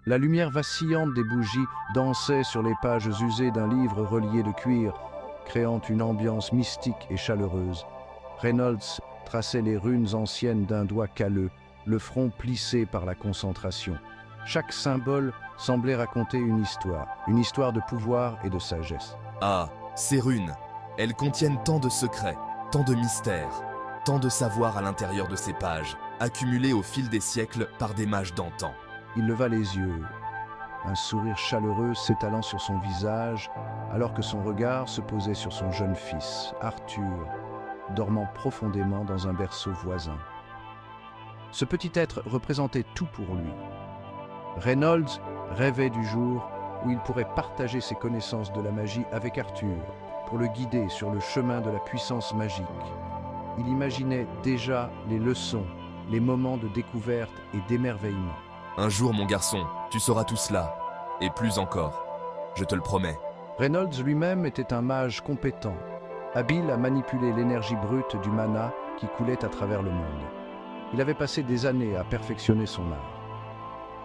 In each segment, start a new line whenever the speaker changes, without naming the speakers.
La lumière vacillante des bougies dansait sur les pages usées d'un livre relié de cuir, créant une ambiance mystique et chaleureuse. Reynolds traçait les runes anciennes d'un doigt calleux, le front plissé par la concentration. Chaque symbole semblait raconter une histoire de pouvoir et de sagesse.
Ah, ces runes, elles contiennent tant de secrets, tant de mystères, tant de savoir à l'intérieur de ces pages, accumulés au fil des siècles par des mages d'antan.
Il leva les yeux, un sourire chaleureux s'étalant sur son visage, alors que son regard se posait sur son jeune fils, Arthur, dormant profondément dans un berceau voisin. Ce petit être représentait tout pour lui. Reynolds rêvait du jour où il pourrait partager ses connaissances de la magie avec Arthur, pour le guider sur le chemin de la puissance magique. Il imaginait déjà les leçons, les moments de découverte et d'émerveillement.
Un jour, mon garçon, tu sauras tout cela, et plus encore, je te le promets.
Reynolds lui-même était un mage compétent, habile à manipuler l'énergie brute du mana qui coulait à travers le monde. Il avait passé des années à perfectionner son art.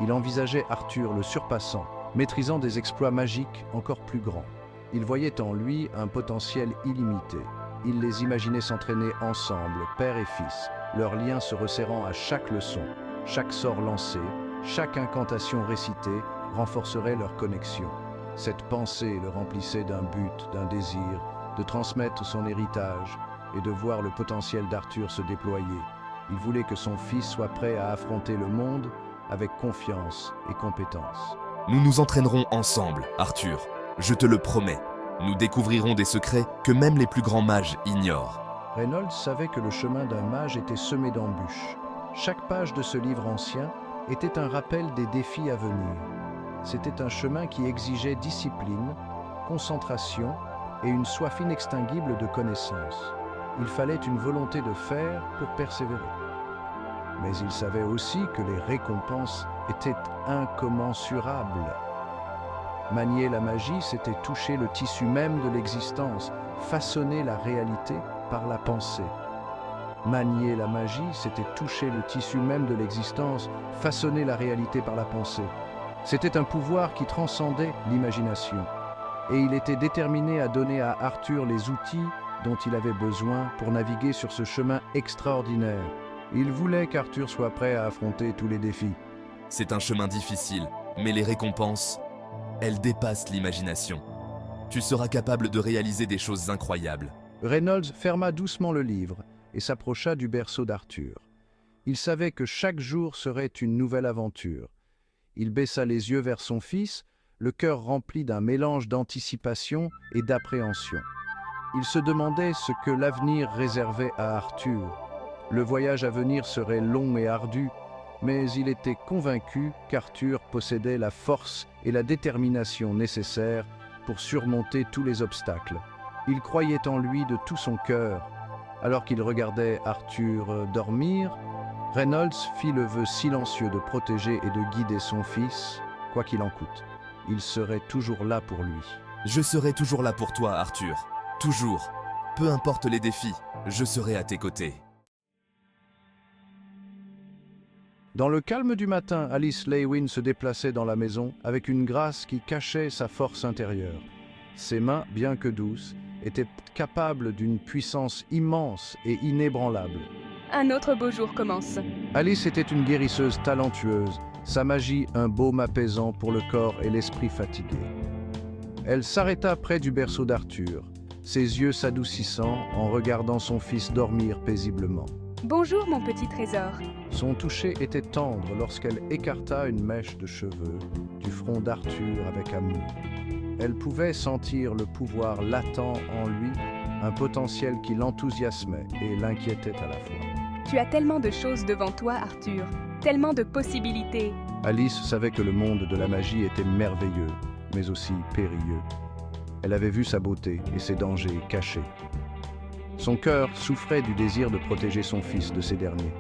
Il envisageait Arthur le surpassant, maîtrisant des exploits magiques encore plus grands. Il voyait en lui un potentiel illimité. Il les imaginait s'entraîner ensemble, père et fils, leur lien se resserrant à chaque leçon, chaque sort lancé, chaque incantation récitée renforcerait leur connexion. Cette pensée le remplissait d'un but, d'un désir, de transmettre son héritage et de voir le potentiel d'Arthur se déployer. Il voulait que son fils soit prêt à affronter le monde avec confiance et compétence.
Nous nous entraînerons ensemble, Arthur, je te le promets. Nous découvrirons des secrets que même les plus grands mages ignorent.
Reynolds savait que le chemin d'un mage était semé d'embûches. Chaque page de ce livre ancien était un rappel des défis à venir. C'était un chemin qui exigeait discipline, concentration et une soif inextinguible de connaissances. Il fallait une volonté de faire pour persévérer. Mais il savait aussi que les récompenses étaient incommensurables. Manier la magie, c'était toucher le tissu même de l'existence, façonner la réalité par la pensée. Manier la magie, c'était toucher le tissu même de l'existence, façonner la réalité par la pensée. C'était un pouvoir qui transcendait l'imagination. Et il était déterminé à donner à Arthur les outils dont il avait besoin pour naviguer sur ce chemin extraordinaire. Il voulait qu'Arthur soit prêt à affronter tous les défis.
C'est un chemin difficile, mais les récompenses, elles dépassent l'imagination. Tu seras capable de réaliser des choses incroyables.
Reynolds ferma doucement le livre et s'approcha du berceau d'Arthur. Il savait que chaque jour serait une nouvelle aventure. Il baissa les yeux vers son fils, le cœur rempli d'un mélange d'anticipation et d'appréhension. Il se demandait ce que l'avenir réservait à Arthur. Le voyage à venir serait long et ardu, mais il était convaincu qu'Arthur possédait la force et la détermination nécessaires pour surmonter tous les obstacles. Il croyait en lui de tout son cœur. Alors qu'il regardait Arthur dormir, Reynolds fit le vœu silencieux de protéger et de guider son fils, quoi qu'il en coûte. Il serait toujours là pour lui.
Je serai toujours là pour toi, Arthur. Toujours. Peu importe les défis, je serai à tes côtés.
Dans le calme du matin, Alice Lewin se déplaçait dans la maison avec une grâce qui cachait sa force intérieure. Ses mains, bien que douces, étaient capables d'une puissance immense et inébranlable.
Un autre beau jour commence.
Alice était une guérisseuse talentueuse, sa magie un baume apaisant pour le corps et l'esprit fatigués. Elle s'arrêta près du berceau d'Arthur, ses yeux s'adoucissant en regardant son fils dormir paisiblement.
Bonjour mon petit trésor.
Son toucher était tendre lorsqu'elle écarta une mèche de cheveux du front d'Arthur avec amour. Elle pouvait sentir le pouvoir latent en lui, un potentiel qui l'enthousiasmait et l'inquiétait à la fois.
Tu as tellement de choses devant toi, Arthur. Tellement de possibilités.
Alice savait que le monde de la magie était merveilleux, mais aussi périlleux. Elle avait vu sa beauté et ses dangers cachés. Son cœur souffrait du désir de protéger son fils de ces derniers,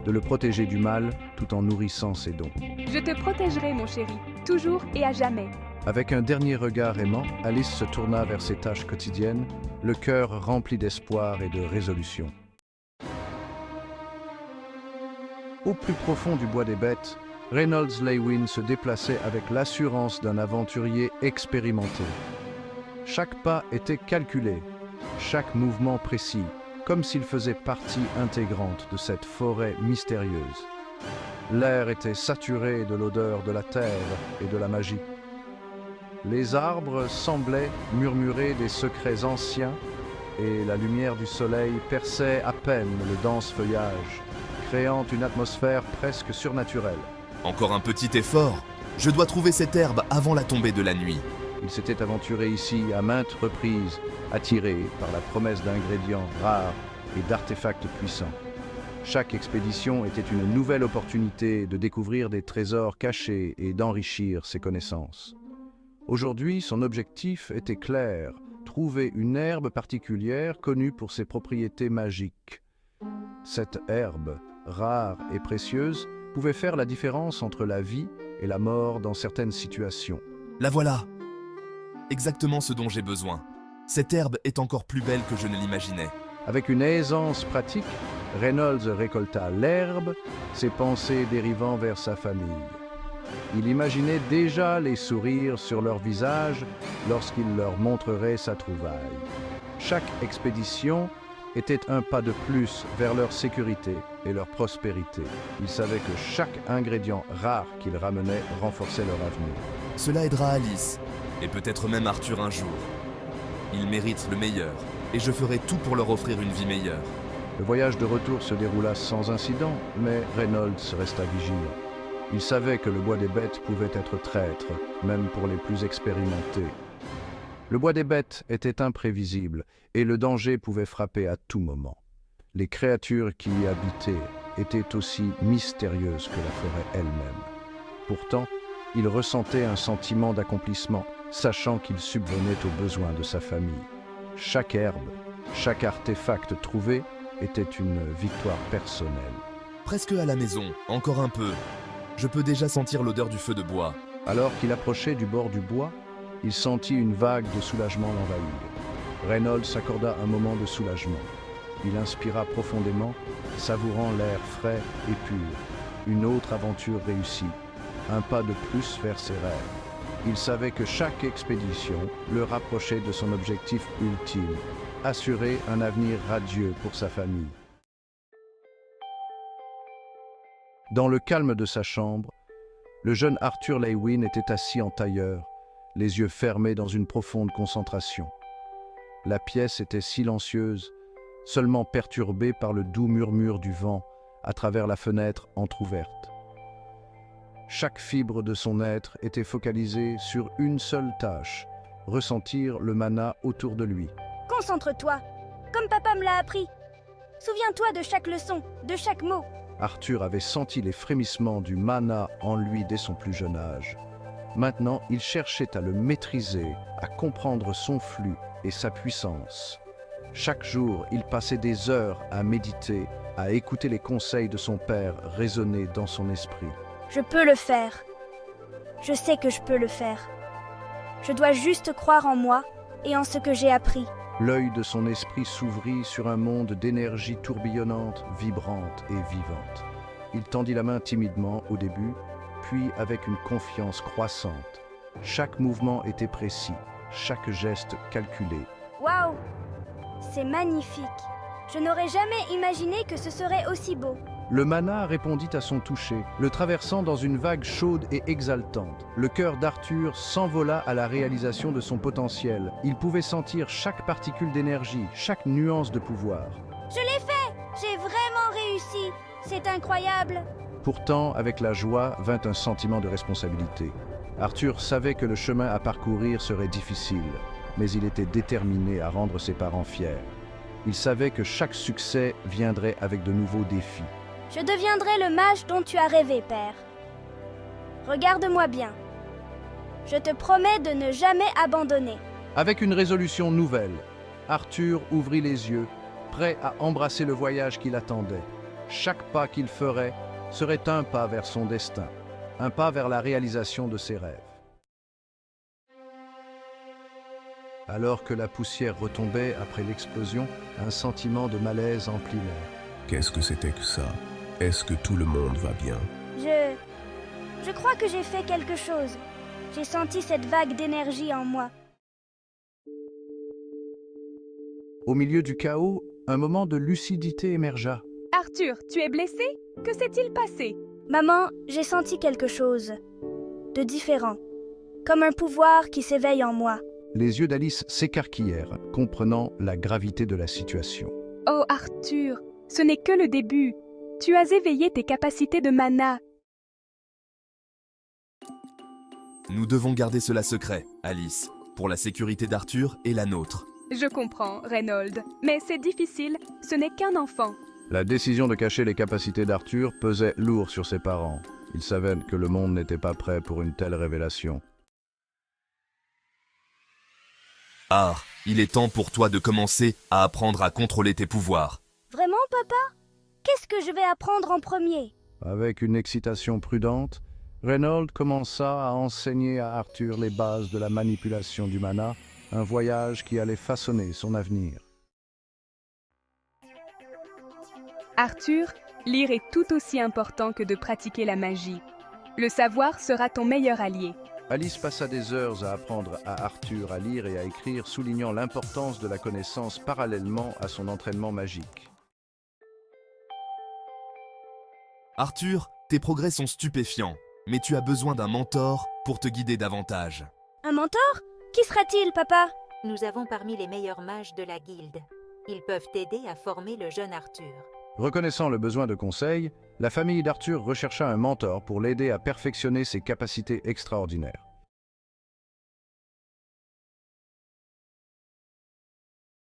de le protéger du mal tout en nourrissant ses dons.
Je te protégerai, mon chéri, toujours et à jamais.
Avec un dernier regard aimant, Alice se tourna vers ses tâches quotidiennes, le cœur rempli d'espoir et de résolution. Au plus profond du bois des bêtes, Reynolds Lewin se déplaçait avec l'assurance d'un aventurier expérimenté. Chaque pas était calculé, chaque mouvement précis, comme s'il faisait partie intégrante de cette forêt mystérieuse. L'air était saturé de l'odeur de la terre et de la magie. Les arbres semblaient murmurer des secrets anciens et la lumière du soleil perçait à peine le dense feuillage, créant une atmosphère presque surnaturelle.
Encore un petit effort. Je dois trouver cette herbe avant la tombée de la nuit.
Il s'était aventuré ici à maintes reprises, attiré par la promesse d'ingrédients rares et d'artefacts puissants. Chaque expédition était une nouvelle opportunité de découvrir des trésors cachés et d'enrichir ses connaissances. Aujourd'hui, son objectif était clair, trouver une herbe particulière connue pour ses propriétés magiques. Cette herbe, rare et précieuse, pouvait faire la différence entre la vie et la mort dans certaines situations.
La voilà. Exactement ce dont j'ai besoin. Cette herbe est encore plus belle que je ne l'imaginais.
Avec une aisance pratique, Reynolds récolta l'herbe, ses pensées dérivant vers sa famille. Il imaginait déjà les sourires sur leur visage lorsqu'il leur montrerait sa trouvaille. Chaque expédition était un pas de plus vers leur sécurité et leur prospérité. Il savait que chaque ingrédient rare qu'il ramenait renforçait leur avenir.
Cela aidera Alice, et peut-être même Arthur un jour. Ils méritent le meilleur, et je ferai tout pour leur offrir une vie meilleure.
Le voyage de retour se déroula sans incident, mais Reynolds resta vigilant. Il savait que le bois des bêtes pouvait être traître, même pour les plus expérimentés. Le bois des bêtes était imprévisible, et le danger pouvait frapper à tout moment. Les créatures qui y habitaient étaient aussi mystérieuses que la forêt elle-même. Pourtant, il ressentait un sentiment d'accomplissement, sachant qu'il subvenait aux besoins de sa famille. Chaque herbe, chaque artefact trouvé était une victoire personnelle.
Presque à la maison, encore un peu. Je peux déjà sentir l'odeur du feu de bois.
Alors qu'il approchait du bord du bois, il sentit une vague de soulagement l'envahir. Reynolds s'accorda un moment de soulagement. Il inspira profondément, savourant l'air frais et pur. Une autre aventure réussie, un pas de plus vers ses rêves. Il savait que chaque expédition le rapprochait de son objectif ultime, assurer un avenir radieux pour sa famille. Dans le calme de sa chambre, le jeune Arthur Lewin était assis en tailleur, les yeux fermés dans une profonde concentration. La pièce était silencieuse, seulement perturbée par le doux murmure du vent à travers la fenêtre entr'ouverte. Chaque fibre de son être était focalisée sur une seule tâche, ressentir le mana autour de lui.
Concentre-toi, comme papa me l'a appris. Souviens-toi de chaque leçon, de chaque mot.
Arthur avait senti les frémissements du mana en lui dès son plus jeune âge. Maintenant, il cherchait à le maîtriser, à comprendre son flux et sa puissance. Chaque jour, il passait des heures à méditer, à écouter les conseils de son père résonner dans son esprit.
Je peux le faire. Je sais que je peux le faire. Je dois juste croire en moi et en ce que j'ai appris.
L'œil de son esprit s'ouvrit sur un monde d'énergie tourbillonnante, vibrante et vivante. Il tendit la main timidement au début, puis avec une confiance croissante. Chaque mouvement était précis, chaque geste calculé.
Waouh! C'est magnifique. Je n'aurais jamais imaginé que ce serait aussi beau.
Le mana répondit à son toucher, le traversant dans une vague chaude et exaltante. Le cœur d'Arthur s'envola à la réalisation de son potentiel. Il pouvait sentir chaque particule d'énergie, chaque nuance de pouvoir.
Je l'ai fait! J'ai vraiment réussi! C'est incroyable!
Pourtant, avec la joie vint un sentiment de responsabilité. Arthur savait que le chemin à parcourir serait difficile, mais il était déterminé à rendre ses parents fiers. Il savait que chaque succès viendrait avec de nouveaux défis.
Je deviendrai le mage dont tu as rêvé, père. Regarde-moi bien. Je te promets de ne jamais abandonner.
Avec une résolution nouvelle, Arthur ouvrit les yeux, prêt à embrasser le voyage qui l'attendait. Chaque pas qu'il ferait serait un pas vers son destin, un pas vers la réalisation de ses rêves. Alors que la poussière retombait après l'explosion, un sentiment de malaise emplit l'air.
Qu'est-ce que c'était que ça? Est-ce que tout le monde va bien?
Je crois que j'ai fait quelque chose. J'ai senti cette vague d'énergie en moi.
Au milieu du chaos, un moment de lucidité émergea.
Arthur, tu es blessé? Que s'est-il passé?
Maman, j'ai senti quelque chose de différent, comme un pouvoir qui s'éveille en moi.
Les yeux d'Alice s'écarquillèrent, comprenant la gravité de la situation.
Oh Arthur, ce n'est que le début. Tu as éveillé tes capacités de mana.
Nous devons garder cela secret, Alice, pour la sécurité d'Arthur et la nôtre.
Je comprends, Reynold, mais c'est difficile, ce n'est qu'un enfant.
La décision de cacher les capacités d'Arthur pesait lourd sur ses parents. Ils savaient que le monde n'était pas prêt pour une telle révélation.
Ah, il est temps pour toi de commencer à apprendre à contrôler tes pouvoirs.
Vraiment, papa? Qu'est-ce que je vais apprendre en premier?
Avec une excitation prudente, Reynold commença à enseigner à Arthur les bases de la manipulation du mana, un voyage qui allait façonner son avenir.
Arthur, lire est tout aussi important que de pratiquer la magie. Le savoir sera ton meilleur allié.
Alice passa des heures à apprendre à Arthur à lire et à écrire, soulignant l'importance de la connaissance parallèlement à son entraînement magique.
Arthur, tes progrès sont stupéfiants, mais tu as besoin d'un mentor pour te guider davantage.
Un mentor? Qui sera-t-il, papa?
Nous avons parmi les meilleurs mages de la guilde. Ils peuvent t'aider à former le jeune Arthur.
Reconnaissant le besoin de conseils, la famille d'Arthur rechercha un mentor pour l'aider à perfectionner ses capacités extraordinaires.